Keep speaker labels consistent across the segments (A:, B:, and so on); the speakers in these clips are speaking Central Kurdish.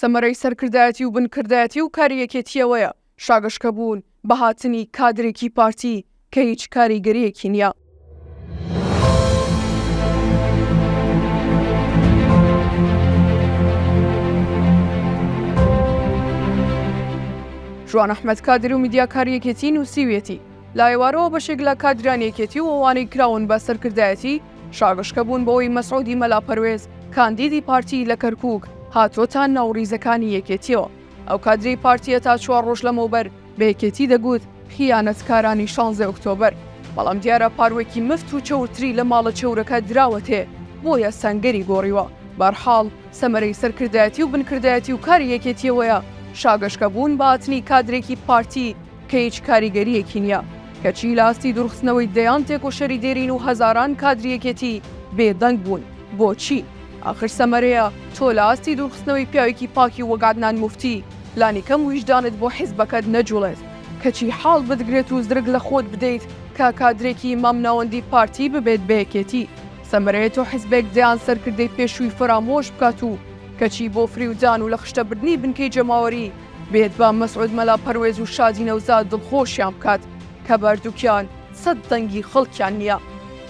A: سەمەرەی سەرکردایەتی و بنکردایەتی و کاریەکێتیەوەیە شاگەشکەبوون بە هاتنی کادرێکی پارتی کە هیچ کاریگەریەکی نییە. ژوان ئەحمەد کادر و میدیاکاریەکێتی نووسیوێتی لە ئێوارەوە بەشێک لە کادرانیەکێتی و ئەوانەی کراون بە سەرکردایەتی شاگەشکەبوون بەوەی مەسعودی مەلاپەروێز کاندیدی پارتی لە کەرکووک هاتۆتان ناوڕیزەکانی یەکێتیەوە. ئەو کادری پارتیە تا 4 ڕۆژ لەمەوبەر بە یەکێتی دەگوت خیانەتکارانی 16 ئۆکتۆبەر، بەڵام دیارە پاروێکی مفت و چەورتری لە ماڵە چەورەکە دراوەتێ بۆیە سەنگەری گۆڕیوە. بەرحاڵ سەمەرەی سەرکردایەتی و بنکردایەتی و کاری یەکێتیەوەیە شاگەشکەبوون بە هاتنی کادرێکی پارتی کە هیچ کاریگەریەکی نییە، کەچی لە ئاستی دروستنەوەی دەیان تێکۆشەری دێرین و هەزاران کادریەکێتی بێدەنگ بوون. بۆچی؟ ئاخر سەمەرەیە تۆ لە ئاستی دروستنەوەی پیاوێکی پاکی وەگادنان موفتی لانیکەم ویژدانت بۆ حیزبەکەت نەجوڵێت، کەچی حاڵ بدگرێت و زرگ لە خۆت بدەیت کە کادرێکی مام ناوەندی پارتی ببێت بە یەکێتی. سەمەرەیە تۆ حیزبێک دەیان سەرکردەی پێشووی فرامۆش بکات و کەچی بۆ فریودان و لە خشتەبردنی بنکەی جەماوەری بێت بە مەسعود مەلاپەروێز و شادی نەوزاد دڵخۆشیان بکات کە بەردووکیان 100 دەنگی خەڵکیان نییە.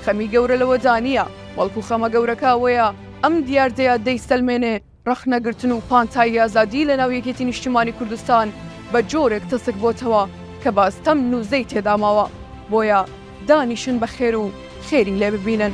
A: خەمی گەورە لەوەدا نییە، بەڵکو خەمە گەورەکە ئەوەیە ئەم دیاردەیە دەیسەلمێنێ ڕەخنەگرتن و پانتایی ئازادی لە ناو یەکێتی نیشتیمانی کوردستان بە جۆرێک تەسک بۆتەوە کە باستەم نووزەی تێداماوە، بۆیە دانیشن بە خێر و خێری لێ ببینن.